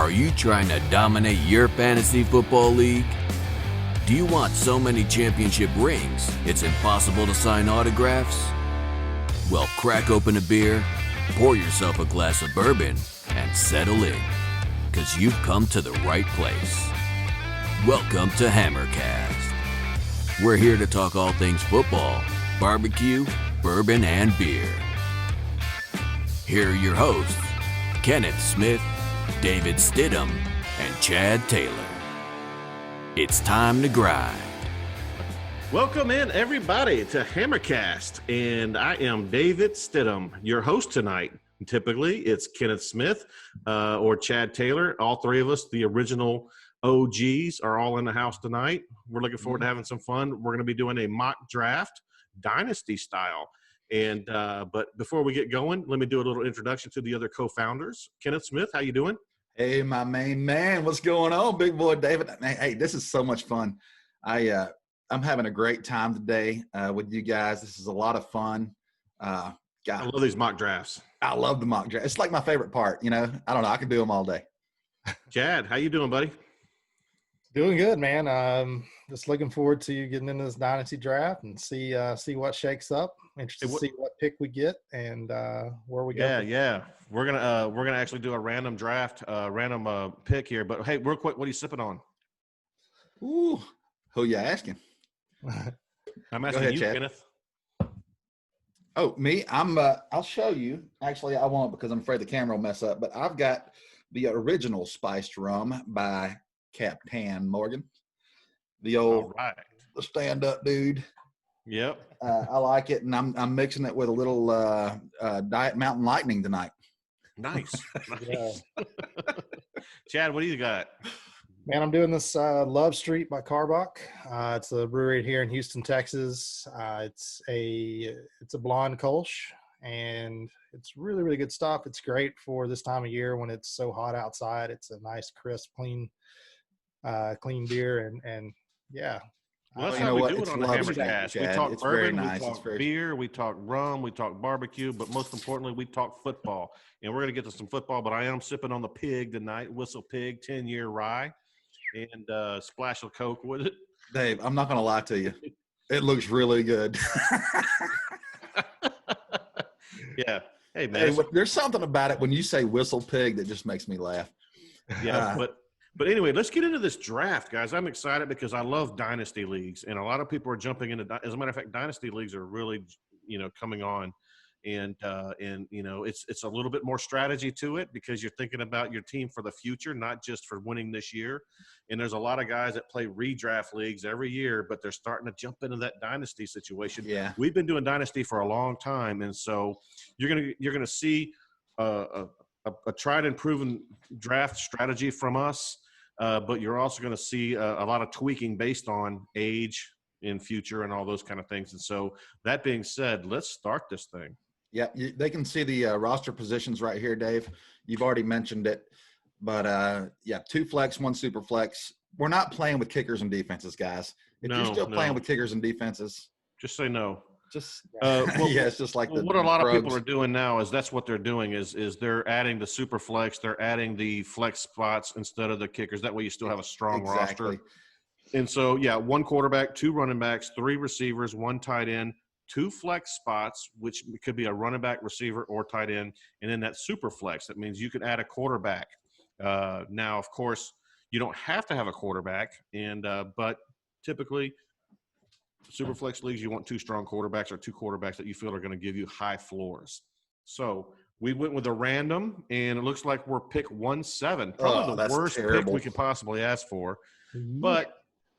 Are you trying to dominate your fantasy football league? Do you want so many championship rings it's impossible to sign autographs? Well, crack open a beer, pour yourself a glass of bourbon, and settle in, because you've come to the right place. Welcome to HammerCast. We're here to talk all things football, barbecue, bourbon, and beer. Here are your hosts, Kenneth Smith, David Stidham, and Chad Taylor. It's time to grind. Welcome in, everybody, to HammerCast, and I am David Stidham, your host tonight. Typically, it's Kenneth Smith or Chad Taylor. All three of us, the original OGs, are all in the house tonight. We're looking forward to having some fun. We're going to be doing a mock draft, dynasty style. And but before we get going, let me do a little introduction to the other co-founders. Kenneth Smith, how you doing? Hey, my main man, what's going on, big boy David? Hey, this is so much fun. I'm having a great time today with you guys. This is a lot of fun. I love these mock drafts. I love the mock draft. It's like my favorite part. You know, I don't know. I could do them all day. Chad, how you doing, buddy? Doing good, man. Just looking forward to getting into this dynasty draft and see what shakes up. Interested to see what pick we get and where we go. Yeah. We're gonna actually do a random draft, random pick here. But hey, real quick, what are you sipping on? Ooh, who you asking? I'm asking ahead, you, Chad. Kenneth. Oh, me? I'll show you. Actually, I won't because I'm afraid the camera will mess up. But I've got the original spiced rum by Captain Morgan. The old the stand-up dude. Yep. I like it, and I'm mixing it with a little Diet Mountain Lightning tonight. Nice. Chad, what do you got? Man, I'm doing this Love Street by Carbach. It's a brewery here in Houston, Texas. It's a blonde Kolsch, and it's really, really good stuff. It's great for this time of year when it's so hot outside. It's a nice, crisp, clean beer, and yeah. Well, that's how we do it on the HammerCast. We talk it's bourbon, nice. we talk beer, we talk rum, we talk barbecue, but most importantly, we talk football. And we're going to get to some football, but I am sipping on the Pig tonight, Whistle Pig, 10-year rye, and a splash of Coke with it. Dave, I'm not going to lie to you. It looks really good. Yeah. Hey, man. Hey, there's something about it when you say Whistle Pig that just makes me laugh. Yeah, But anyway, let's get into this draft, guys. I'm excited because I love dynasty leagues, and a lot of people are jumping into. As a matter of fact, dynasty leagues are really, coming on, and it's a little bit more strategy to it because you're thinking about your team for the future, not just for winning this year. And there's a lot of guys that play redraft leagues every year, but they're starting to jump into that dynasty situation. Yeah, we've been doing dynasty for a long time, and so you're gonna see a tried and proven draft strategy from us. But you're also going to see a lot of tweaking based on age in future and all those kind of things. And so that being said, let's start this thing. Yeah, they can see the roster positions right here, Dave. You've already mentioned it. But, 2 flex, 1 super flex. We're not playing with kickers and defenses, guys. If you're still playing with kickers and defenses. Just say no. It's just like what a lot of people are doing now is that's what they're doing is they're adding the super flex, they're adding the flex spots instead of the kickers. That way you still have a strong roster. And so 1 quarterback, 2 running backs, 3 receivers, 1 tight end, 2 flex spots, which could be a running back, receiver, or tight end, and then that super flex. That means you can add a quarterback. Now, of course, you don't have to have a quarterback, but typically super flex leagues, you want 2 strong quarterbacks or 2 quarterbacks that you feel are going to give you high floors. So we went with a random, and it looks like we're pick 1-7. Probably the worst pick we could possibly ask for. But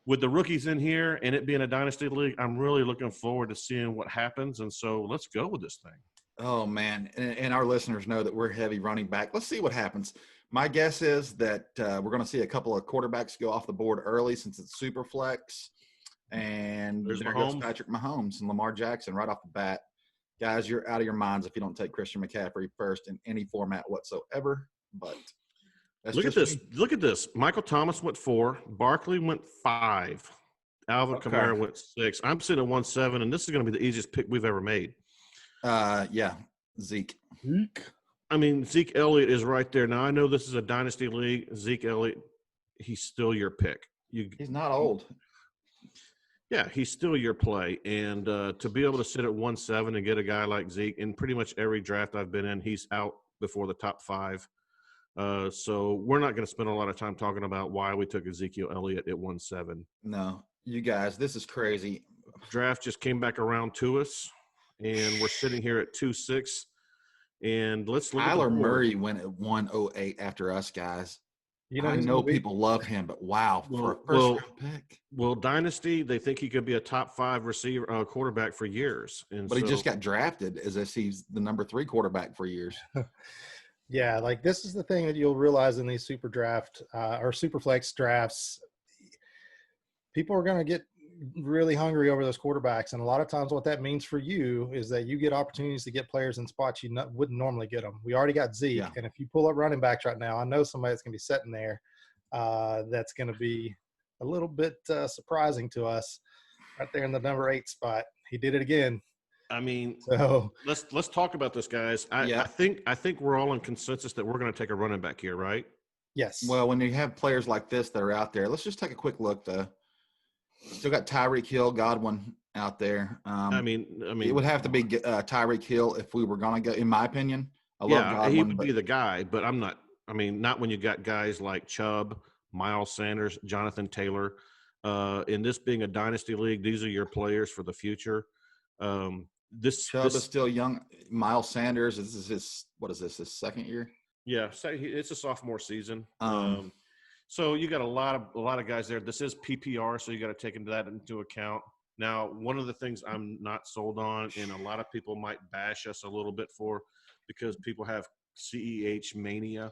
with the rookies in here and it being a dynasty league, I'm really looking forward to seeing what happens. And so let's go with this thing. Oh, man. And our listeners know that we're heavy running back. Let's see what happens. My guess is that we're going to see a couple of quarterbacks go off the board early since it's super flex. And there goes Patrick Mahomes and Lamar Jackson right off the bat. Guys, you're out of your minds if you don't take Christian McCaffrey first in any format whatsoever. But look at this. Michael Thomas went 4. Barkley went 5. Alvin Kamara went 6. I'm sitting at 1-7, and this is going to be the easiest pick we've ever made. Zeke. I mean, Zeke Elliott is right there. Now, I know this is a dynasty league. Zeke Elliott, he's still your pick. He's not old. Yeah, he's still your play. And to be able to sit at 1-7 and get a guy like Zeke, in pretty much every draft I've been in, he's out before the top 5. So we're not going to spend a lot of time talking about why we took Ezekiel Elliott at 1-7. No, you guys, this is crazy. Draft just came back around to us, and we're sitting here at 2-6. And let's look Kyler at Murray went at 108 after us, guys. I know people love him, but wow, for a first-round pick. Well, Dynasty, they think he could be a top 5 receiver quarterback for years. But he just got drafted as if he's the number 3 quarterback for years. Yeah, like this is the thing that you'll realize in these super draft or super flex drafts. People are going to get really hungry over those quarterbacks. And a lot of times what that means for you is that you get opportunities to get players in spots you wouldn't normally get them. We already got Zeke. Yeah. And if you pull up running backs right now, I know somebody that's going to be sitting there that's going to be a little bit surprising to us right there in the number 8 spot. He did it again. I mean, so let's talk about this, guys. I think we're all in consensus that we're going to take a running back here, right? Yes. Well, when you have players like this that are out there, let's just take a quick look, though. Still got Tyreek Hill, Godwin out there. I mean, it would have to be Tyreek Hill if we were going to go. In my opinion, I love Godwin, he would be the guy, but I'm not. I mean, not when you got guys like Chubb, Miles Sanders, Jonathan Taylor. In this being a dynasty league, these are your players for the future. Chubb is still young. Miles Sanders, this is his second year? Yeah, it's a sophomore season. So you got a lot of guys there. This is PPR, so you got to take that into account. Now, one of the things I'm not sold on, and a lot of people might bash us a little bit for, because people have CEH mania.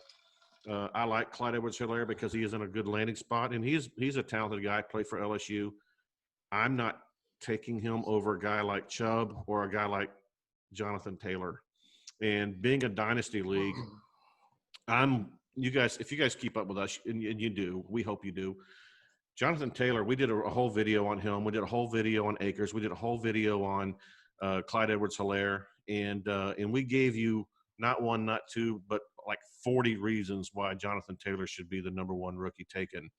I like Clyde Edwards-Helaire because he is in a good landing spot, and he's a talented guy. Played for LSU. I'm not taking him over a guy like Chubb or a guy like Jonathan Taylor. And being a dynasty league, if you guys keep up with us, and you do, we hope you do. Jonathan Taylor, we did a whole video on him. We did a whole video on Akers. We did a whole video on Clyde Edwards-Helaire, and we gave you not one, not two, but like 40 reasons why Jonathan Taylor should be the number 1 rookie taken.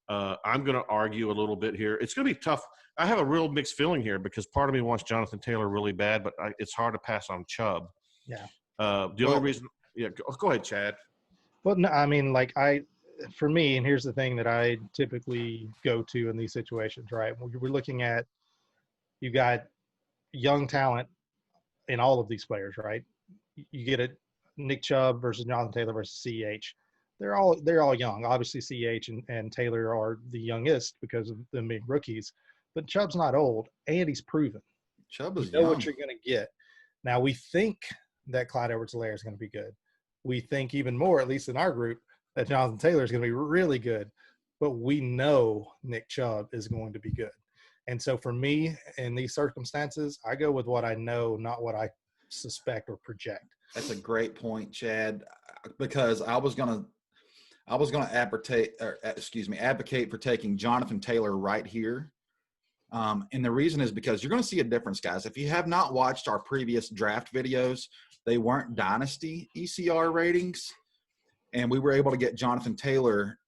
I'm going to argue a little bit here. It's going to be tough. I have a real mixed feeling here because part of me wants Jonathan Taylor really bad, but it's hard to pass on Chubb. Yeah. Only reason – yeah, go ahead, Chad. Well, no, I mean, for me, and here's the thing that I typically go to in these situations, right? We're looking at, you got young talent in all of these players, right? You get it, Nick Chubb versus Jonathan Taylor versus CEH. They're all young. Obviously, CEH and Taylor are the youngest because of them being rookies. But Chubb's not old, and he's proven. Chubb is young. You know what you're going to get. Now, we think that Clyde Edwards-Helaire is going to be good. We think even more, at least in our group, that Jonathan Taylor is going to be really good. But we know Nick Chubb is going to be good. And so for me, in these circumstances, I go with what I know, not what I suspect or project. That's a great point, Chad, because I was going to advocate for taking Jonathan Taylor right here. And the reason is because you're going to see a difference, guys. If you have not watched our previous draft videos, they weren't dynasty ECR ratings, and we were able to get Jonathan Taylor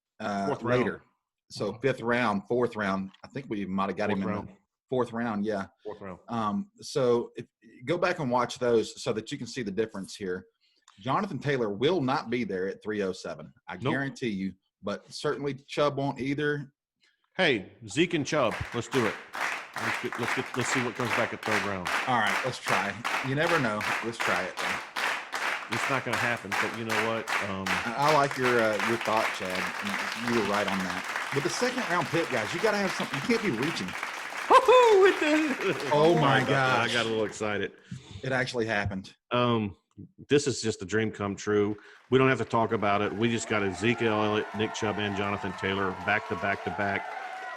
later. So 5th round, 4th round. I think we might have got him in the 4th round. Yeah. 4th round. So go back and watch those so that you can see the difference here. Jonathan Taylor will not be there at 307. I guarantee you, but certainly Chubb won't either. Hey, Zeke and Chubb, let's do it. Let's see what comes back at 3rd round. All right, let's try. You never know. Let's try it. It's not going to happen, but you know what? I like your thought, Chad. You were right on that. With the 2nd round pick, guys, you got to have something. You can't be reaching. Oh my gosh! I got a little excited. It actually happened. This is just a dream come true. We don't have to talk about it. We just got Ezekiel Elliott, Nick Chubb, and Jonathan Taylor back to back.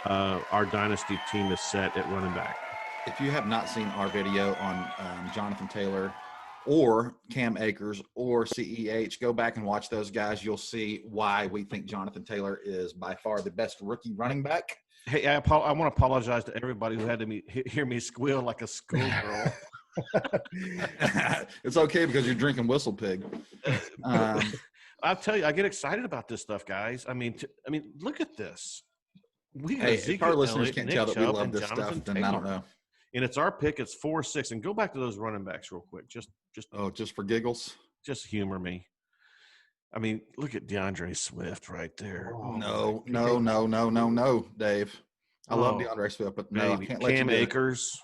Our dynasty team is set at running back. If you have not seen our video on Jonathan Taylor or Cam Akers or CEH, go back and watch those guys. You'll see why we think Jonathan Taylor is by far the best rookie running back. Hey, I want to apologize to everybody who had to hear me squeal like a schoolgirl. It's okay because you're drinking Whistle Pig. I'll tell you, I get excited about this stuff, guys. I mean, look at this. We got If our listeners can't tell that we love this Jonathan stuff, then Taylor. I don't know. And it's our pick. It's 4-6. And go back to those running backs real quick. Just for giggles. Just humor me. I mean, look at DeAndre Swift right there. Oh, no, Dave. I love DeAndre Swift, but no, I can't let Cam you do Akers.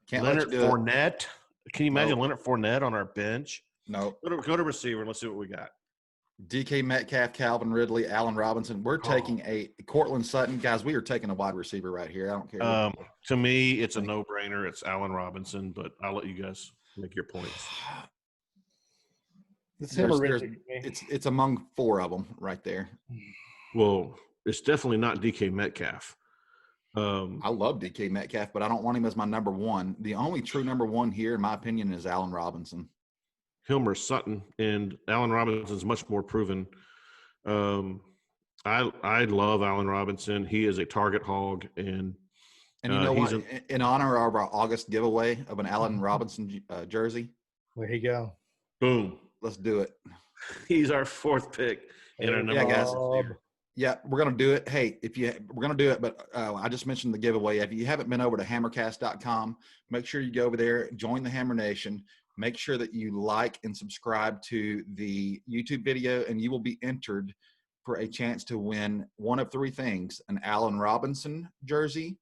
Can't Leonard let you do Fournette. Can you imagine Leonard Fournette on our bench? No. Go to receiver and let's see what we got. DK Metcalf, Calvin Ridley, Allen Robinson. We're taking a Cortland Sutton. Guys, we are taking a wide receiver right here. I don't care. To me, it's a no-brainer. It's Allen Robinson, but I'll let you guys make your points. It's among four of them right there. Well, it's definitely not DK Metcalf. I love DK Metcalf, but I don't want him as my number one. The only true number one here, in my opinion, is Allen Robinson. Hilmer Sutton, and Allen Robinson's much more proven. I love Allen Robinson. He is a target hog, and you know what? In honor of our August giveaway of an Allen Robinson jersey, there you go. Boom. Let's do it. He's our fourth pick in our number one. Yeah, we're going to do it. Hey, we're going to do it, but I just mentioned the giveaway. If you haven't been over to HammerCast.com, make sure you go over there, join the Hammer Nation. Make sure that you like and subscribe to the YouTube video, and you will be entered for a chance to win one of three things: an Allen Robinson jersey,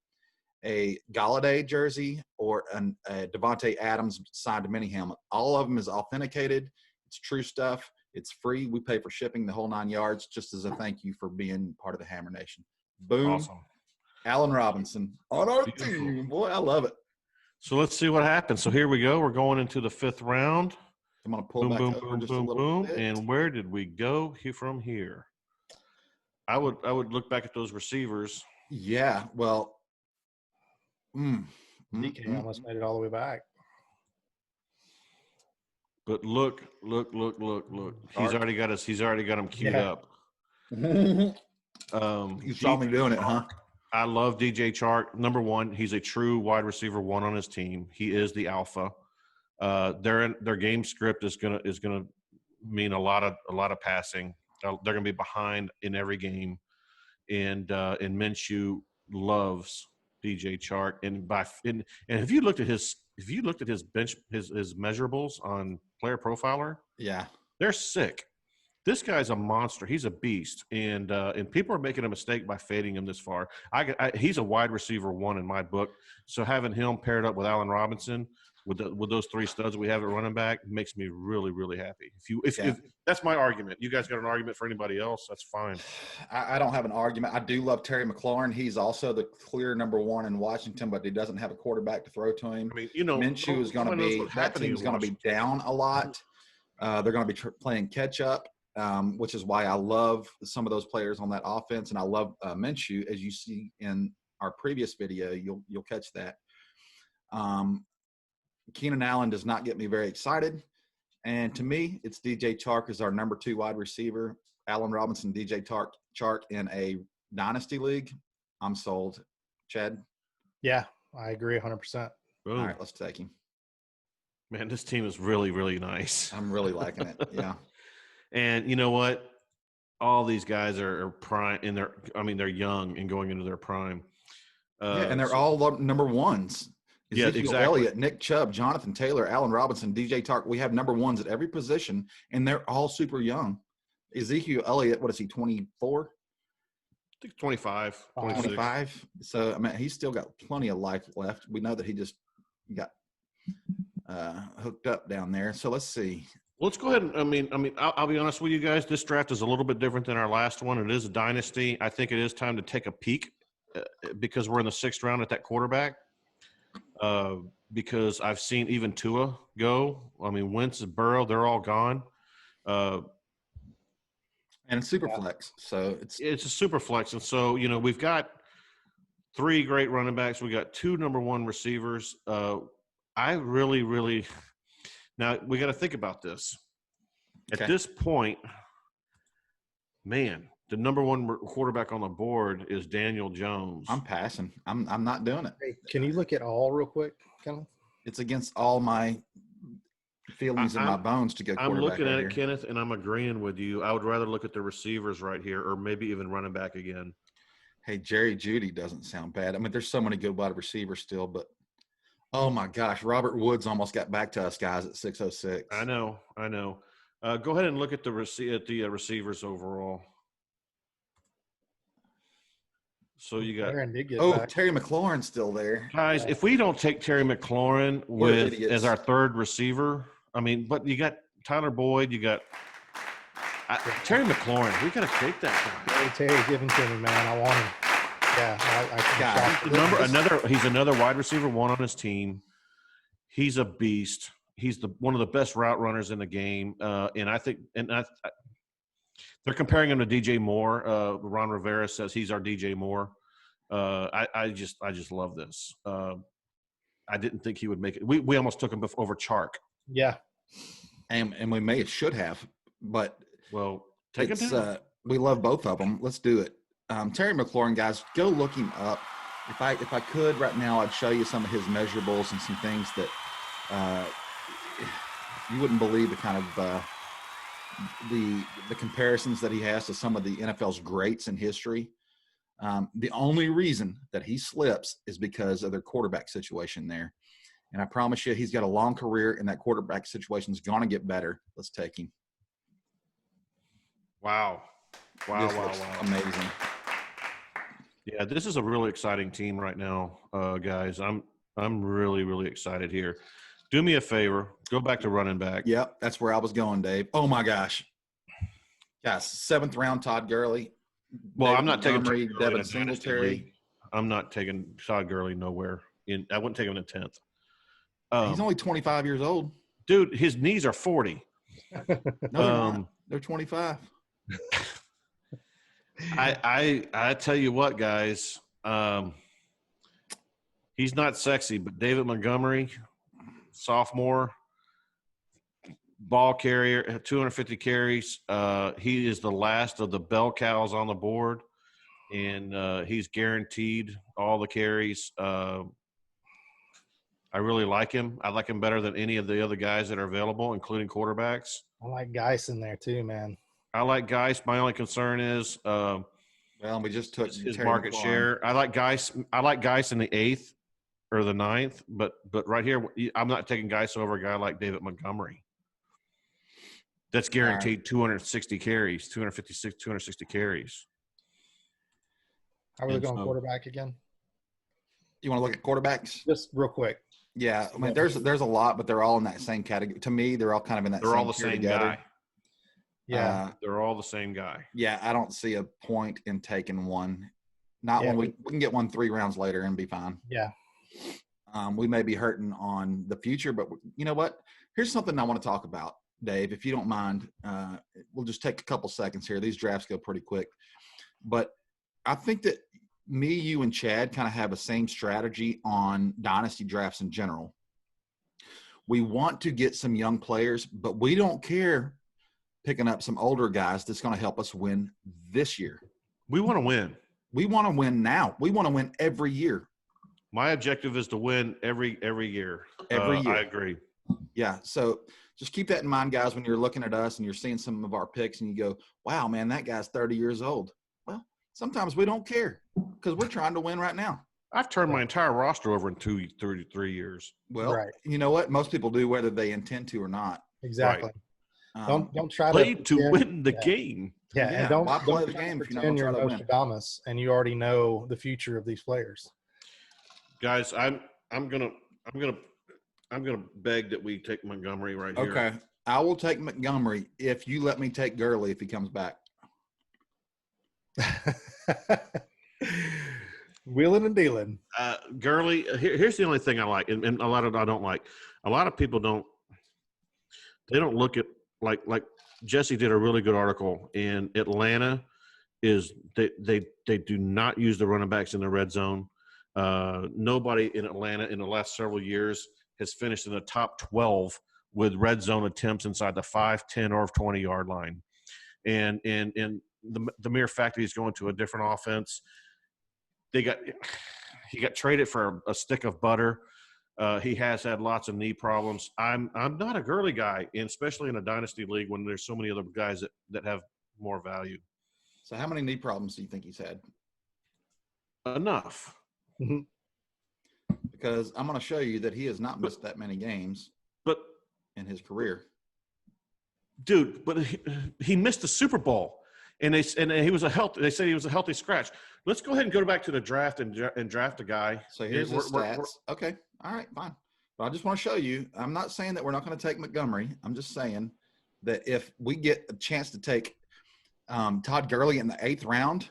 a Galladay jersey, or a Devontae Adams signed mini helmet. All of them is authenticated. It's true stuff. It's free. We pay for shipping, the whole 9 yards, just as a thank you for being part of the Hammer Nation. Boom. Awesome. Allen Robinson on our team. Boy, I love it. So let's see what happens. So here we go. We're going into the fifth round. I'm going to pull back over just a little bit. And where did we go from here? I would look back at those receivers. Yeah, well. DK almost made it all the way back. But look. He's already got him queued up. You saw me doing it, huh? I love DJ Chark. Number one, he's a true wide receiver one on his team. He is the alpha. Their game script is gonna mean a lot of passing. They're gonna be behind in every game, and Minshew loves DJ Chark. And if you looked at his bench his measurables on Player Profiler, yeah, they're sick. This guy's a monster. He's a beast, and people are making a mistake by fading him this far. He's a wide receiver one in my book. So having him paired up with Allen Robinson with those three studs that we have at running back makes me really, really happy. If that's my argument. You guys got an argument for anybody else? That's fine. I don't have an argument. I do love Terry McLaurin. He's also the clear number one in Washington, but he doesn't have a quarterback to throw to him. I mean, Minshew is going to be – that team's going to be down a lot. They're going to be playing catch-up. Which is why I love some of those players on that offense, and I love Minshew. As you see in our previous video, you'll catch that. Keenan Allen does not get me very excited, and to me, it's DJ Chark is our number 2 wide receiver. Allen Robinson, DJ Chark in a dynasty league. I'm sold. Chad? Yeah, I agree 100%. All right, let's take him. Man, this team is really, really nice. I'm really liking it. Yeah. And you know what? All these guys are prime in their. I mean, they're young and going into their prime. And they're all number ones. Ezekiel exactly. Elliott, Nick Chubb, Jonathan Taylor, Allen Robinson, DJ Chark. We have number ones at every position, and they're all super young. Ezekiel Elliott, what is he? 24. I think 25. 25. So I mean, he's still got plenty of life left. We know that he just got hooked up down there. So let's see. Let's go ahead and I'll be honest with you guys. This draft is a little bit different than our last one. It is a dynasty. I think it is time to take a peek because we're in the 6th round at that quarterback. Because I've seen even Tua go. I mean, Wentz and Burrow, they're all gone. And it's super flex, so it's a super flex, and so we've got 3 great running backs. We got 2 number 1 receivers. I really. Now, we got to think about this. At this point, man, the number 1 quarterback on the board is Daniel Jones. I'm passing. I'm not doing it. Hey, can you look at all real quick, Kellen? It's against all my feelings in my bones to go quarterback. I'm looking at right it, here. Kenneth, and I'm agreeing with you. I would rather look at the receivers right here, or maybe even running back again. Hey, Jerry Jeudy doesn't sound bad. I mean, there's so many good wide receivers still, but oh my gosh, Robert Woods almost got back to us guys at 606. I know. Go ahead and look at the receivers overall. So you got back. Terry McLaurin's still there. Guys, if we don't take Terry McLaurin as our third receiver, I mean, but you got Tyler Boyd, you got Terry McLaurin. We got to take that guy. Hey, Terry, give him to me, man. I want him. Yeah, he's another wide receiver one on his team. He's a beast. He's one of the best route runners in the game, and I think they're comparing him to DJ Moore. Ron Rivera says he's our DJ Moore. I just love this. I didn't think he would make it. We almost took him over Chark. Yeah, and we should have, but take him down. We love both of them. Let's do it. Terry McLaurin, guys, go look him up. If I could right now, I'd show you some of his measurables and some things that you wouldn't believe the kind of the comparisons that he has to some of the NFL's greats in history. The only reason that he slips is because of their quarterback situation there. And I promise you, he's got a long career, and that quarterback situation is going to get better. Let's take him. Wow. Amazing. Yeah, this is a really exciting team right now, guys. I'm really, really excited here. Do me a favor. Go back to running back. Yep, that's where I was going, Dave. Oh, my gosh. Yes, 7th round, Todd Gurley. Well, I'm not taking Devin Singletary. I'm not taking Todd Gurley nowhere. I wouldn't take him in 10th. He's only 25 years old. Dude, his knees are 40. No, they're not. They're 25. I tell you what, guys. He's not sexy, but David Montgomery, sophomore, ball carrier, 250 carries. He is the last of the bell cows on the board, and he's guaranteed all the carries. I really like him. I like him better than any of the other guys that are available, including quarterbacks. I like Geis in there too, man. I like Geis. My only concern is we just took his market share. I like Geis in the 8th or the 9th, but right here, I'm not taking Geis over a guy like David Montgomery. That's guaranteed 260 carries, 260 carries. Are we going quarterback again? You want to look at quarterbacks? Just real quick. Yeah, I mean, there's a lot, but they're all in that same category. To me, they're all kind of in that. They're all the same guy. Yeah, they're all the same guy. Yeah, I don't see a point in taking one. Not when we can get one 3 rounds later and be fine. Yeah. We may be hurting on the future, but you know what? Here's something I want to talk about, Dave, if you don't mind. We'll just take a couple seconds here. These drafts go pretty quick. But I think that me, you, and Chad kind of have the same strategy on dynasty drafts in general. We want to get some young players, but we don't care picking up some older guys that's going to help us win this year. We want to win. We want to win now. We want to win every year. My objective is to win every year. Every year. I agree. Yeah. So just keep that in mind, guys, when you're looking at us and you're seeing some of our picks and you go, wow, man, that guy's 30 years old. Well, sometimes we don't care because we're trying to win right now. I've turned my entire roster over in 3 years. Well, You know what? Most people do whether they intend to or not. Exactly. Right. Don't try to win the game. Yeah, and don't play the game if you're not you're trying to win. Nostradamus and you already know the future of these players. Guys, I'm gonna beg that we take Montgomery right here. Okay, I will take Montgomery if you let me take Gurley if he comes back. Wheeling and dealing. Gurley. Here's the only thing I like, and a lot of I don't like. A lot of people don't. They don't look at like Jesse did a really good article in Atlanta. Is they do not use the running backs in the red zone. Nobody in Atlanta in the last several years has finished in the top 12 with red zone attempts inside the 5, 10, or 20-yard line. And the mere fact that he's going to a different offense, he got traded for a stick of butter. He has had lots of knee problems. I'm not a Gurley guy, and especially in a dynasty league when there's so many other guys that have more value. So how many knee problems do you think he's had? Enough. Because I'm going to show you that he has not missed that many games in his career. Dude, but he missed the Super Bowl, and he was they said he was a healthy scratch. Let's go ahead and go back to the draft and draft a guy. So here's his stats. Okay, all right, fine. But I just want to show you. I'm not saying that we're not going to take Montgomery. I'm just saying that if we get a chance to take Todd Gurley in the 8th round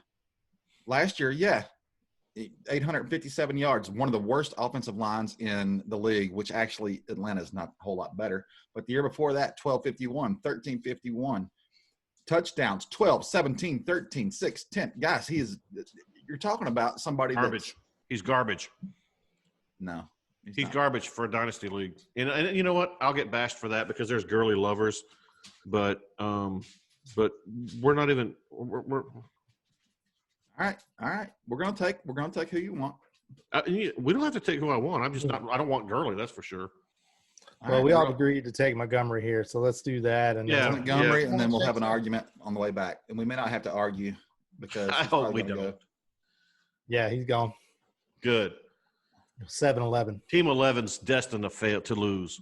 last year, 857 yards, one of the worst offensive lines in the league, which actually Atlanta's not a whole lot better. But the year before that, 1251, 1351, touchdowns, 12, 17, 13, 6, 10. Guys, you're talking about somebody garbage. He's garbage. No. He's garbage for a dynasty league. And you know what? I'll get bashed for that because there's Gurley lovers. But we're not even we're All right. We're gonna take who you want. We don't have to take who I want. I don't want Gurley. That's for sure. Well, we all agreed to take Montgomery here, so let's do that. And Montgomery, and then we'll have an argument on the way back, and we may not have to argue because I hope we don't. Go. Yeah, he's gone. Good. 7-11. Team 11's destined to fail to lose.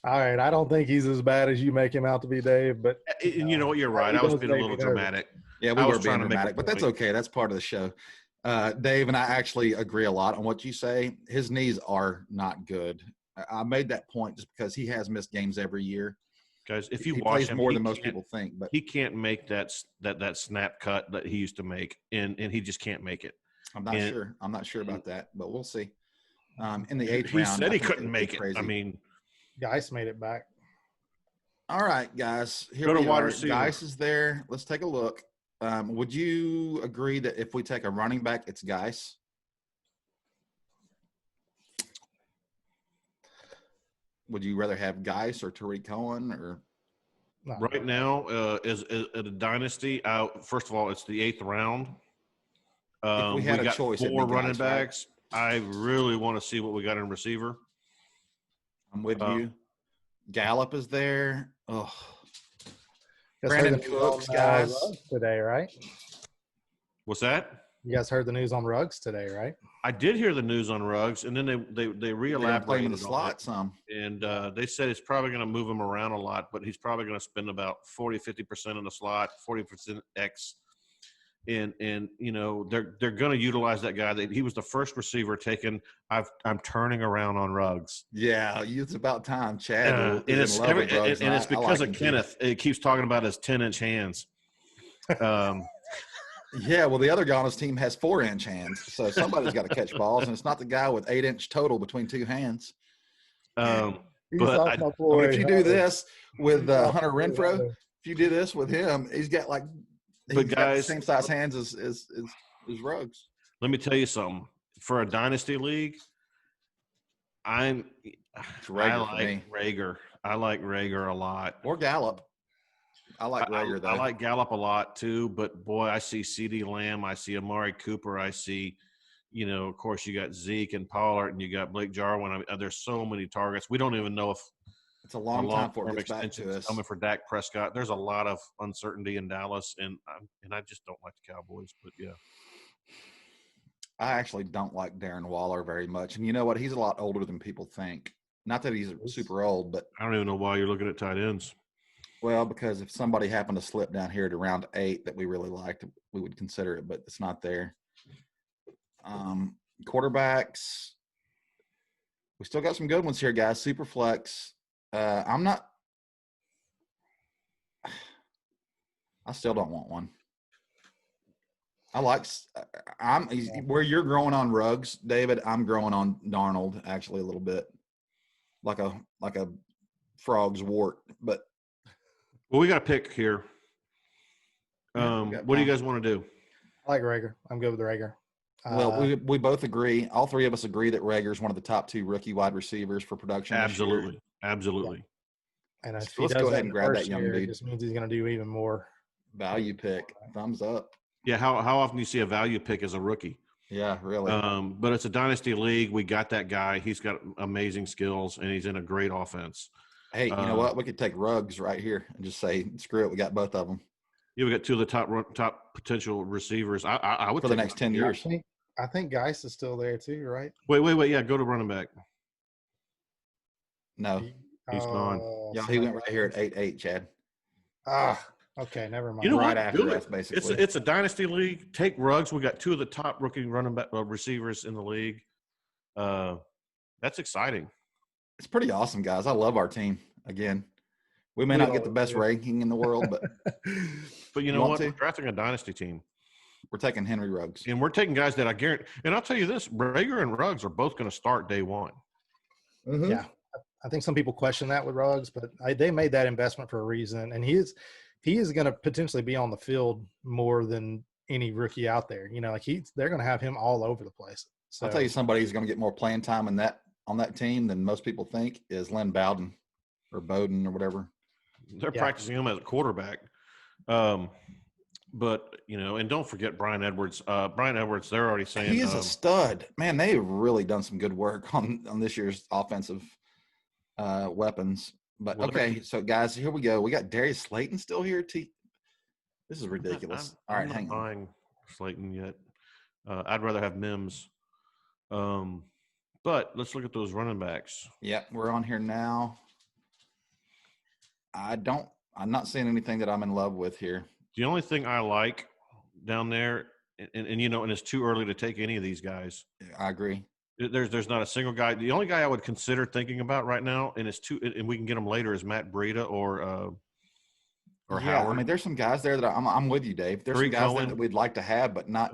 All right, I don't think he's as bad as you make him out to be, Dave. But and you know what? You're right. I was being a little dramatic. Yeah, we were being dramatic, but that's okay. That's part of the show. Dave and I actually agree a lot on what you say. His knees are not good. I made that point just because he has missed games every year. Guys, if you he watch plays him, more than most people think, but he can't make that snap cut that he used to make, and he just can't make it. I'm not sure about that, but we'll see. In the 8th round, he said he couldn't make it. Crazy. I mean, Geis made it back. All right, guys. Here go to we wide are. receiver. Geis is there. Let's take a look. Would you agree that if we take a running back, it's Geis? Would you rather have Geis or Tariq Cohen or? Right now, is a dynasty. First of all, it's the 8th round. If we had a choice, 4 running backs. Right? I really want to see what we got in receiver. I'm with you. Gallup is there. Oh, Brandon Cooks, guys. Today, right? What's that? You guys heard the news on Ruggs today, right? I did hear the news on Ruggs, and then they re-elaborated in the slot some. And they said it's probably going to move him around a lot, but he's probably going to spend about 40-50% in the slot, 40% X. And you know they're going to utilize that guy. He was the first receiver taken. I'm turning around on Ruggs. Yeah, it's about time, Chad. And it's because of Kenneth. It keeps talking about his 10-inch hands. Yeah, well, the other guy on his team has 4-inch hands, so somebody's got to catch balls, and it's not the guy with 8-inch total between 2 hands. But if you do this with Hunter Renfrow, if you do this with him, he's got like. He's got the same size hands as Ruggs. Let me tell you something. For a dynasty league, I like Rager. I like Rager a lot. Or Gallup. I like Rager, though. I like Gallup a lot, too. But, boy, I see CeeDee Lamb. I see Amari Cooper. I see, of course, you got Zeke and Pollard, and you got Blake Jarwin. I mean, there's so many targets. We don't even know if it's a long time for it back to us. Coming for Dak Prescott. There's a lot of uncertainty in Dallas, and I just don't like the Cowboys. But yeah, I actually don't like Darren Waller very much, and you know what? He's a lot older than people think. Not that he's super old, but I don't even know why you're looking at tight ends. Well, because if somebody happened to slip down here to round 8 that we really liked, we would consider it, but it's not there. Quarterbacks, we still got some good ones here, guys. Super flex. I still don't want one. Where you're growing on Ruggs, David, I'm growing on Darnold actually a little bit, like a frog's wart. But well, we got a pick here. What do you guys want to do? I like Rager. I'm good with Rager. Well, we both agree. All three of us agree that Rager is one of the top 2 rookie wide receivers for production. Absolutely. Yeah. And let's go ahead and grab that young dude. It just means he's going to do even more. Value pick. Thumbs up. Yeah. How often do you see a value pick as a rookie? Yeah, really. But it's a dynasty league. We got that guy. He's got amazing skills, and he's in a great offense. Hey, you know what? We could take Ruggs right here and just say, screw it. We got both of them. Yeah, we got two of the top potential receivers. I would for the next 10 years. I think Geis is still there too, right? Wait. Yeah, go to running back. No, he's gone. Yeah, he went right here at 8-8, Chad. Okay, never mind. You know right what? after us, basically. It's a dynasty league. Take Ruggs. We got two of the top rookie running back receivers in the league. That's exciting. It's pretty awesome, guys. I love our team. Again, we may not get the best ranking in the world, but you know what? We're drafting a dynasty team. We're taking Henry Ruggs, and we're taking guys that I guarantee. And I'll tell you this: Rager and Ruggs are both going to start day one. Mm-hmm. Yeah, I think some people question that with Ruggs, but they made that investment for a reason, and he is going to potentially be on the field more than any rookie out there. You know, like they're going to have him all over the place. So I'll tell you, somebody who's going to get more playing time on that team than most people think is Lynn Bowden or Bowden or whatever. They're practicing him as a quarterback. But, you know, and don't forget Brian Edwards. Brian Edwards, they're already saying he is a stud. Man, they've really done some good work on this year's offensive weapons. But, okay, so, guys, here we go. We got Darius Slayton still here. This is ridiculous. All right, hang on. I'm not buying Slayton yet. I'd rather have Mims. But let's look at those running backs. Yeah, we're on here now. I'm not seeing anything that I'm in love with here. The only thing I like down there, and you know, and it's too early to take any of these guys. I agree. There's not a single guy. The only guy I would consider thinking about right now, and we can get him later, is Matt Breida or Howard. I mean, there's some guys there that I'm with you, Dave. There's some guys there that we'd like to have, but not.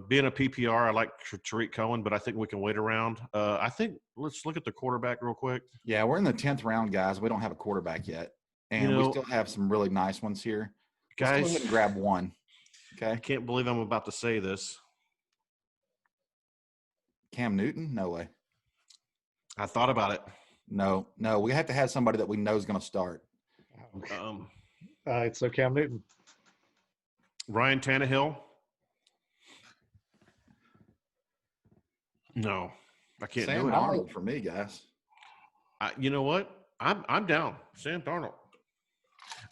Being a PPR, I like Tariq Cohen, but I think we can wait around. I think let's look at the quarterback real quick. Yeah, we're in the 10th round, guys. We don't have a quarterback yet, and we still have some really nice ones here. Guys, let's go ahead and grab one. Okay. I can't believe I'm about to say this. Cam Newton? No way. I thought about it. No. We have to have somebody that we know is going to start. So Cam Newton. Ryan Tannehill? No, I can't Sam do it. Darnold for me, guys. You know what? I'm down. Sam Darnold.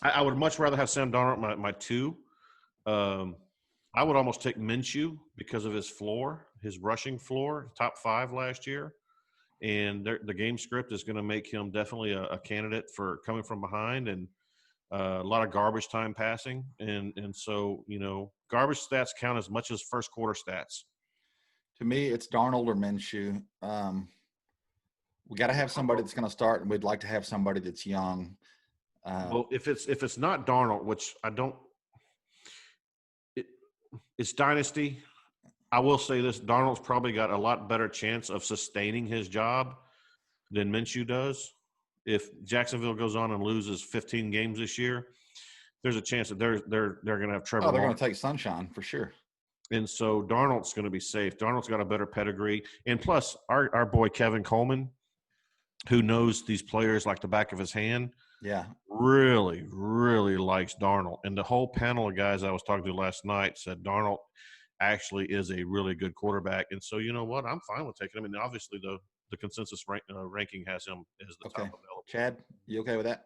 I would much rather have Sam Darnold my two. I would almost take Minshew because of his floor, his rushing floor, top 5 last year. And the game script is going to make him definitely a candidate for coming from behind and a lot of garbage time passing. And so, you know, garbage stats count as much as first quarter stats. To me, it's Darnold or Minshew. We got to have somebody that's going to start, and we'd like to have somebody that's young. Well, if it's not Darnold, which I don't, it's dynasty. I will say this: Darnold's probably got a lot better chance of sustaining his job than Minshew does. If Jacksonville goes on and loses 15 games this year, there's a chance that they're going to have Trevor. Oh, they're going to take sunshine for sure. And so Darnold's going to be safe. Darnold's got a better pedigree, and plus our boy Kevin Coleman, who knows these players like the back of his hand. Yeah. Really, really likes Darnold. And the whole panel of guys I was talking to last night said Darnold actually is a really good quarterback. And so, you know what? I'm fine with taking him. And obviously the consensus ranking has him as the top available. Chad, you okay with that?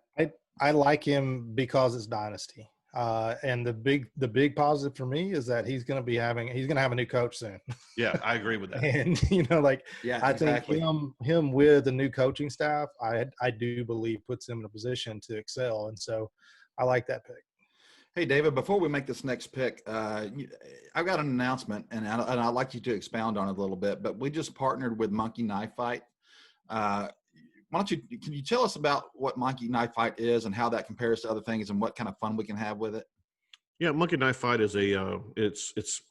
I like him because it's dynasty. And the big positive for me is that he's going to have a new coach soon. Yeah, I agree with that. And you know, I think him with the new coaching staff, I do believe puts him in a position to excel. And so I like that pick. Hey, David, before we make this next pick, I've got an announcement, and I'd like you to expound on it a little bit, but we just partnered with Monkey Knife Fight. Can you tell us about what Monkey Knife Fight is and how that compares to other things and what kind of fun we can have with it? Yeah, Monkey Knife Fight is it's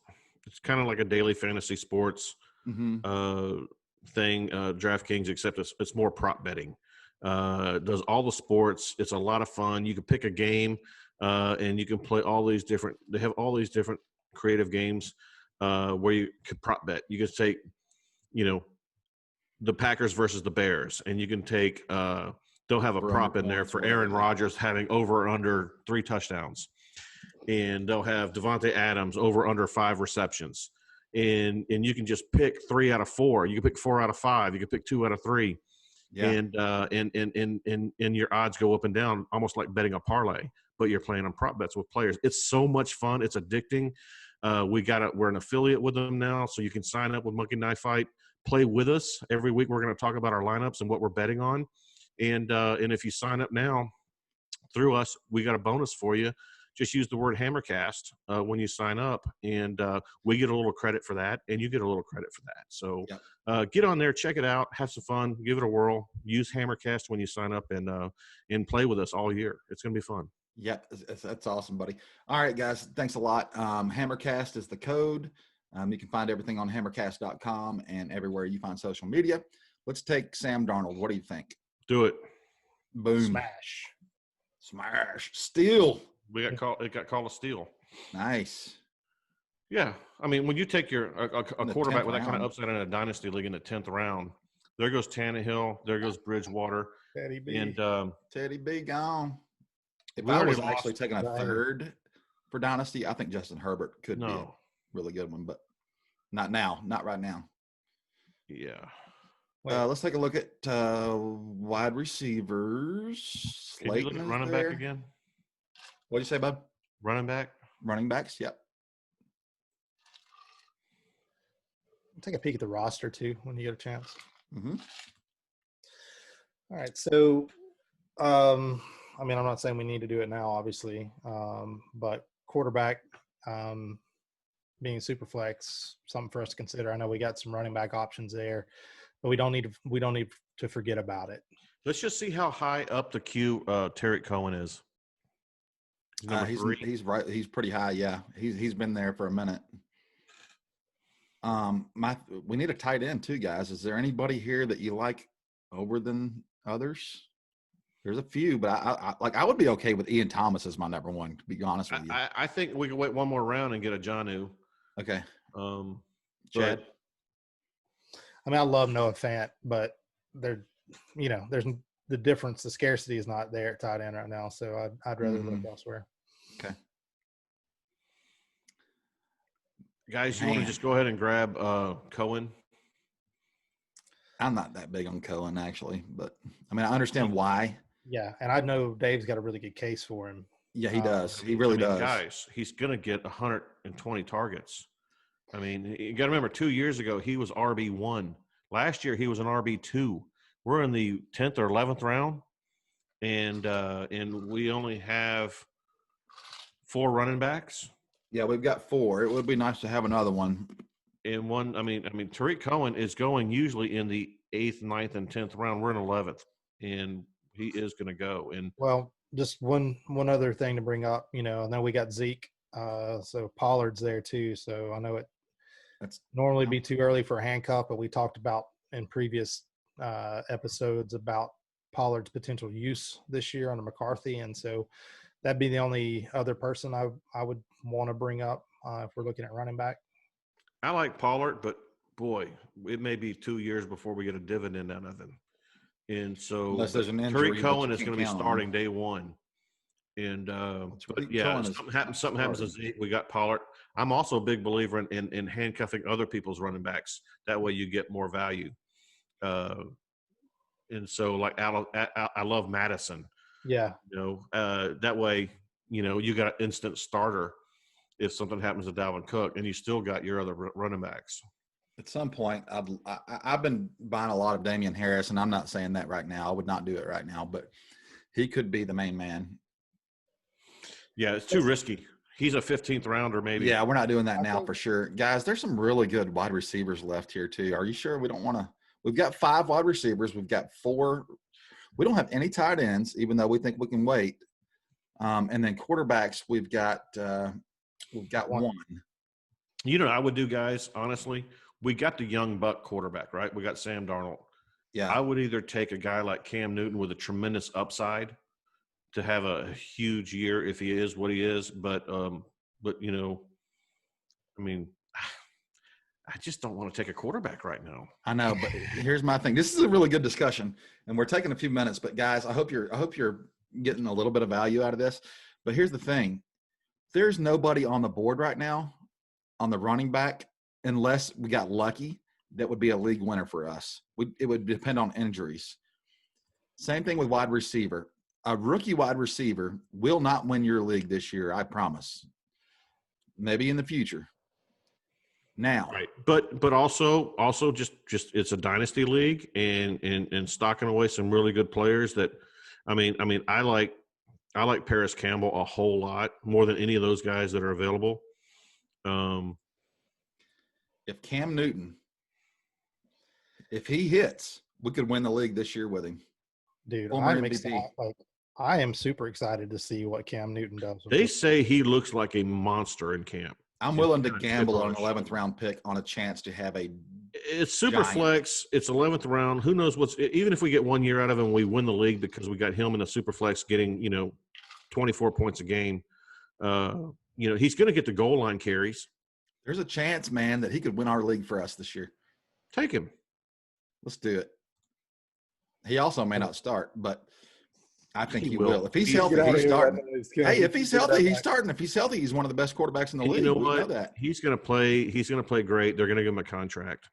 kind of like a daily fantasy sports thing, DraftKings, except it's more prop betting. It does all the sports. It's a lot of fun. You can pick a game, and you can play all these different. They have all these different creative games where you could prop bet. You can take, you know, the Packers versus the Bears, and you can take they'll have a prop in there for Aaron Rodgers having over or under 3 touchdowns, and they'll have Devontae Adams over under 5 receptions, and you can just pick 3 out of 4. You can pick 4 out of 5. You can pick 2 out of 3. Yeah. And your odds go up and down, almost like betting a parlay, but you're playing on prop bets with players. It's so much fun. It's addicting. We're an affiliate with them now, so you can sign up with Monkey Knife Fight, play with us every week. We're going to talk about our lineups and what we're betting on. And if you sign up now through us, we got a bonus for you. Just use the word HammerCast when you sign up, and we get a little credit for that, and you get a little credit for that. So get on there, check it out, have some fun, give it a whirl. Use HammerCast when you sign up, and play with us all year. It's going to be fun. Yeah, that's awesome, buddy. All right, guys, thanks a lot. HammerCast is the code. You can find everything on HammerCast.com and everywhere you find social media. Let's take Sam Darnold. What do you think? Do it. Boom. Smash. Steal. It got called a steal. Nice. Yeah, I mean, when you take a quarterback with that kind of upside in a dynasty league in the 10th round, there goes Tannehill, there goes Bridgewater, Teddy B. and Teddy B gone. If we I already was actually taking a lost. third for dynasty, I think Justin Herbert could be a really good one, but not now, not right now. Yeah. Let's take a look at wide receivers. Can you look at running back again? What'd you say, bud? Running back? Running backs, yep. Take a peek at the roster too when you get a chance. Mm-hmm. All right, so I mean, I'm not saying we need to do it now, obviously, but quarterback being super flex, something for us to consider. I know we got some running back options there, but we don't need to forget about it. Let's just see how high up the queue Tariq Cohen is. He's right. He's pretty high. Yeah, he's been there for a minute. We need a tight end too, guys. Is there anybody here that you like over than others? There's a few, but I would be okay with Ian Thomas as my number one. To be honest with you, I think we can wait one more round and get a Jonnu. Okay. Chad. I mean, I love Noah Fant, but there's the difference. The scarcity is not there at tight end right now, so I'd rather look elsewhere. Okay. Guys, you want to just go ahead and grab Cohen? I'm not that big on Cohen, actually, but I mean, I understand why. Yeah, and I know Dave's got a really good case for him. Yeah, he does. He really does. Guys, he's going to get 120 targets. I mean, you got to remember, 2 years ago, he was RB1. Last year, he was an RB2. We're in the 10th or 11th round, and we only have 4 running backs. Yeah, we've got 4. It would be nice to have another one. And one, I mean, Tariq Cohen is going usually in the 8th, 9th, and 10th round. We're in 11th, and he is going to go. And well, just one other thing to bring up. I know we got Zeke, so Pollard's there too. So I know that's normally be too early for a handcuff, but we talked about in previous episodes about Pollard's potential use this year under McCarthy, and so that'd be the only other person I would want to bring up if we're looking at running back. I like Pollard, but boy, it may be 2 years before we get a dividend out of him. And so Tariq Cohen is going to be starting day one. And but yeah, something happens to Zeke. We got Pollard. I'm also a big believer in handcuffing other people's running backs. That way you get more value. And so like I love Madison. Yeah. That way, you got an instant starter if something happens to Dalvin Cook, and you still got your other running backs. At some point, I've been buying a lot of Damian Harris, and I'm not saying that right now. I would not do it right now, but he could be the main man. Yeah, it's too risky. He's a 15th rounder, maybe. Yeah, we're not doing that now for sure. Guys, there's some really good wide receivers left here too. Are you sure we don't want to? We've got 5 wide receivers. We've got 4. We don't have any tight ends, even though we think we can wait. And then quarterbacks, we've got one. I would do, guys, honestly, we got the young buck quarterback, right? We got Sam Darnold. Yeah. I would either take a guy like Cam Newton with a tremendous upside to have a huge year if he is what he is. But I just don't want to take a quarterback right now. I know, but here's my thing. This is a really good discussion, and we're taking a few minutes. But guys, I hope you're getting a little bit of value out of this. But here's the thing: there's nobody on the board right now on the running back unless we got lucky, that would be a league winner for us. It would depend on injuries. Same thing with wide receiver. A rookie wide receiver will not win your league this year, I promise. Maybe in the future. Now, right, but also just it's a dynasty league and stocking away some really good players. That I mean I like Paris Campbell a whole lot more than any of those guys that are available. If Cam Newton, if he hits, we could win the league this year with him. Dude, Former I'm MVP. excited. I am super excited to see what Cam Newton does. They say he looks like a monster in camp. I'm willing to gamble on an 11th round pick on a chance to have a. It's super flex. It's 11th round. Who knows even if we get 1 year out of him, we win the league because we got him in a super flex getting, 24 points a game. He's going to get the goal line carries. There's a chance, man, that he could win our league for us this year. Take him. Let's do it. He also may not start, but I think he will. If he's healthy, he's starting. Hey, if he's healthy, he's starting. If he's healthy, he's one of the best quarterbacks in the league. You know we what? know that. He's going to play. He's going to play great. They're going to give him a contract.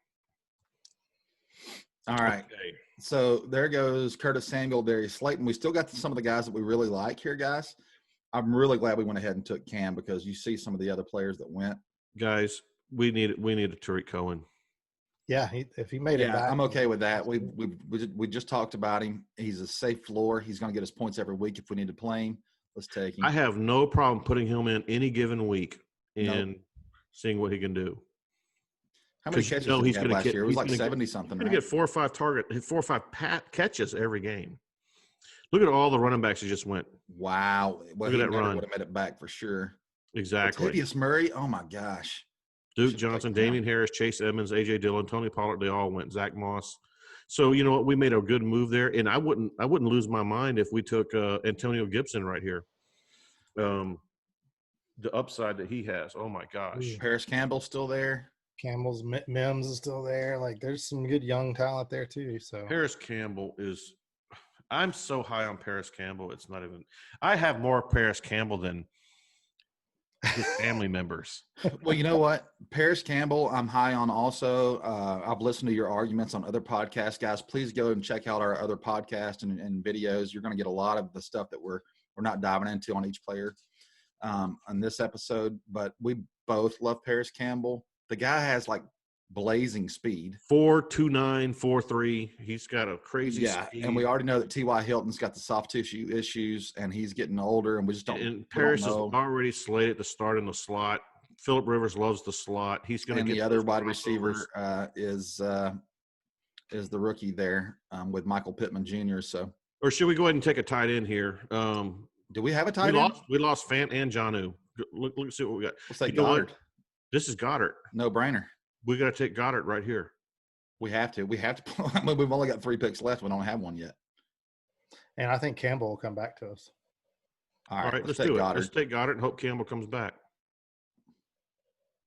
All right. Okay. So there goes Curtis Samuel, Darius Slayton. We still got some of the guys that we really like here, guys. I'm really glad we went ahead and took Cam because you see some of the other players that went. Guys, we need a Tariq Cohen. Yeah, if he made it back. I'm okay with that. We just talked about him. He's a safe floor. He's going to get us points every week if we need to play him. Let's take him. I have no problem putting him in any given week and seeing what he can do. How many catches did he have last year? It was like 70-something. He's going to get 4 or 5 catches every game. Look at all the running backs who just went. Wow. Well, look at that run. Would have made it back for sure. Exactly. Latavius Murray. Oh, my gosh. Duke Johnson, Damian Harris, Chase Edmonds, A.J. Dillon, Tony Pollard, they all went. Zach Moss. So, you know what? We made a good move there. And I wouldn't lose my mind if we took Antonio Gibson right here. The upside that he has. Oh, my gosh. Paris Campbell's still there. Campbell's Mims is still there. Like, there's some good young talent there, too. So Paris Campbell is – I'm so high on Paris Campbell. It's not even – I have more Paris Campbell than – his family members. Well, you know what? Paris Campbell, I'm high on also. I've listened to your arguments on other podcasts. Guys, please go and check out our other podcasts and videos. You're going to get a lot of the stuff that we're not diving into on each player on this episode. But we both love Paris Campbell. The guy has like blazing speed. 4.29, 4.3. He's got a crazy speed. And we already know that T.Y. Hilton's got the soft tissue issues, and he's getting older, and we just don't. And Paris is already slated to start in the slot. Phillip Rivers loves the slot. He's going to get the other wide receiver is the rookie there with Michael Pittman Jr. So, or should we go ahead and take a tight end here? Do we have a tight end? We lost Fant and Jonnu. Look, see what we got. Let's take Goddard. This is Goddard. No brainer. We got to take Goddard right here. We have to. I mean, we've only got 3 picks left. We don't have one yet. And I think Campbell will come back to us. All right, let's do Goddard. Let's take Goddard and hope Campbell comes back.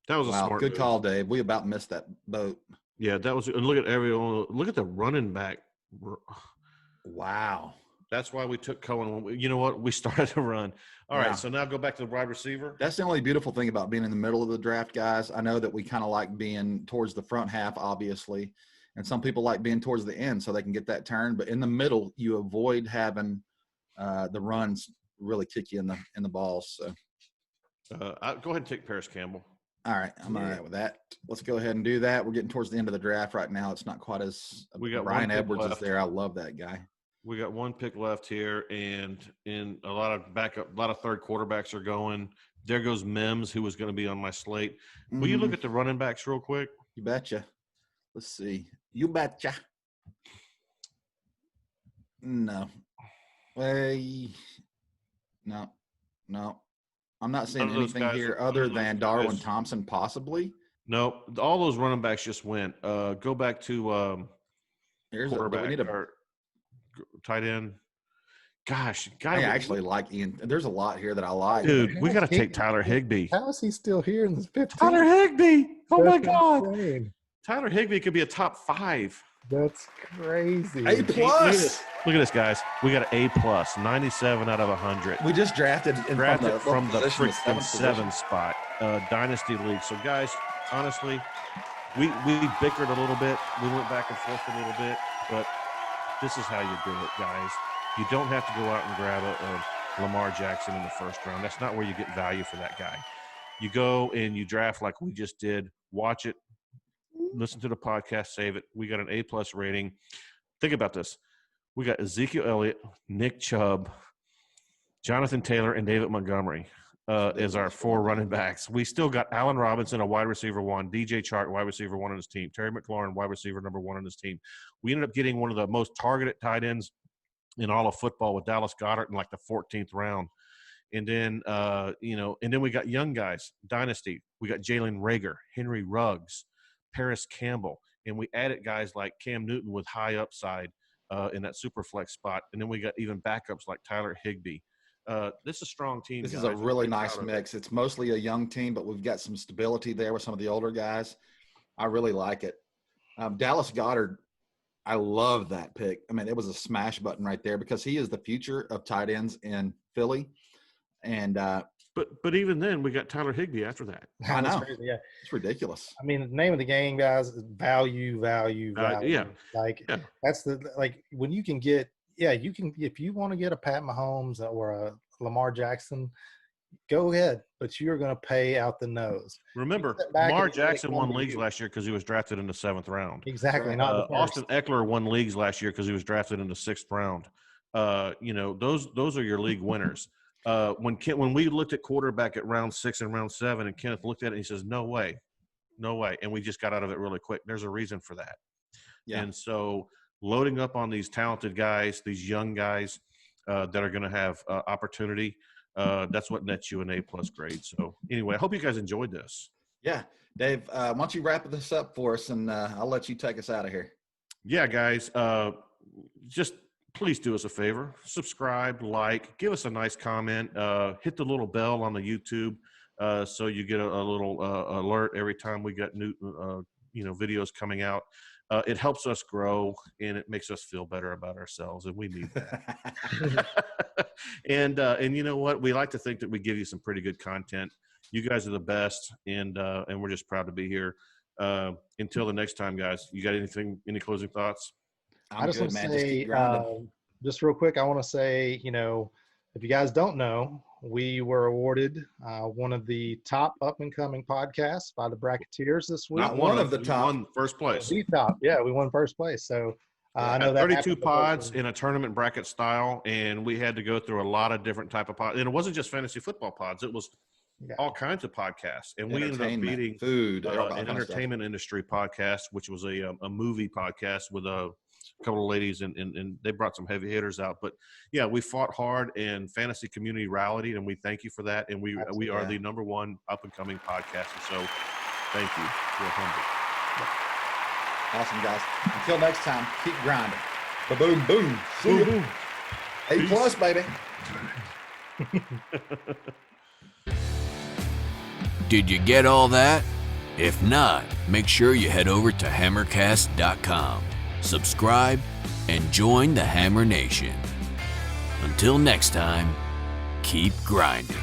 That was a smart good move. call, Dave. We about missed that boat. Yeah, that was. And look at look at the running back. Wow. That's why we took Cohen. You know what? We started to run. All right, so now go back to the wide receiver. That's the only beautiful thing about being in the middle of the draft, guys. I know that we kind of like being towards the front half, obviously, and some people like being towards the end so they can get that turn. But in the middle, you avoid having the runs really kick you in the balls. So, go ahead and take Paris Campbell. All right, I'm all right with that. Let's go ahead and do that. We're getting towards the end of the draft right now. It's not quite as we got Brian Edwards is there. I love that guy. We got 1 pick left here, and in a lot of third quarterbacks are going. There goes Mims, who was going to be on my slate. Will you look at the running backs real quick? You betcha. Let's see. You betcha. No. No. I'm not seeing anything here other than Darwin Thompson, possibly. No, all those running backs just went. Go back to quarterback. We need tight end. Gosh, I actually like Ian. There's a lot here that I like. Dude, we got to take Tyler Higbee. How is he still here in this 15th? Tyler Higbee. Oh, my God. Insane. Tyler Higbee could be a top 5. That's crazy. A+. Look at this, guys. We got an A+, 97 out of 100. We just drafted from the freaking 7 spot, Dynasty League. So, guys, honestly, we bickered a little bit. We went back and forth a little bit, but this is how you do it, guys. You don't have to go out and grab a Lamar Jackson in the first round. That's not where you get value for that guy. You go and you draft like we just did. Watch it, listen to the podcast, save it. We got an A+ rating. Think about this. We got Ezekiel Elliott, Nick Chubb, Jonathan Taylor, and David Montgomery as our 4 running backs. We still got Allen Robinson, a wide receiver 1, DJ Chark, wide receiver 1 on his team, Terry McLaurin, wide receiver number 1 on his team. We ended up getting one of the most targeted tight ends in all of football with Dallas Goedert in like the 14th round. And then, and then we got young guys, dynasty. We got Jalen Reagor, Henry Ruggs, Paris Campbell, and we added guys like Cam Newton with high upside in that super flex spot. And then we got even backups like Tyler Higbee. This is a strong team. This guys. is a really nice mix. It's mostly a young team, but we've got some stability there with some of the older guys. I really like it. Dallas Goedert, I love that pick. I mean, it was a smash button right there because he is the future of tight ends in Philly. And but even then, we got Tyler Higbee after that. I know. Crazy, yeah. It's ridiculous. I mean, the name of the game, guys, is value. Yeah. That's when you can get, you can, if you want to get a Pat Mahomes or a Lamar Jackson, go ahead, but you're going to pay out the nose. Remember, Lamar Jackson won leagues last year because he was drafted in the 7th round. Exactly. Austin Eckler won leagues last year because he was drafted in the 6th round. Those are your league winners. When we looked at quarterback at round 6 and round 7, and Kenneth looked at it and he says, no way, and we just got out of it really quick. There's a reason for that. Yeah. And so loading up on these talented guys, these young guys that are going to have opportunity, that's what nets you an A+ grade. So anyway, I hope you guys enjoyed this. Yeah. Dave, why don't you wrap this up for us, and I'll let you take us out of here. Yeah, guys, just please do us a favor. Subscribe, like, give us a nice comment. Hit the little bell on the YouTube so you get a little alert every time we got new videos coming out. It helps us grow, and it makes us feel better about ourselves, and we need that. And you know what? We like to think that we give you some pretty good content. You guys are the best, and we're just proud to be here. Until the next time, guys, you got any closing thoughts? I just want to say, just real quick, I want to say, if you guys don't know, we were awarded one of the top up-and-coming podcasts by the Bracketeers this week. Not one of the top. We won first place. The top. Yeah, we won first place. So I know that 32 pods in a tournament bracket style, and we had to go through a lot of different type of pods. And it wasn't just fantasy football pods. It was all kinds of podcasts. And we ended up beating food, an entertainment industry podcast, which was a movie podcast with a couple of ladies, and they brought some heavy hitters out. But yeah, we fought hard, and fantasy community rallied, and we thank you for that. And we are the number 1 up and coming podcast. And so thank you. We're humble. Awesome, guys. Until next time, keep grinding. Ba-boom, boom. See you. A+, baby. Did you get all that? If not, make sure you head over to HammerCast.com. Subscribe, and join the Hammer Nation. Until next time, keep grinding.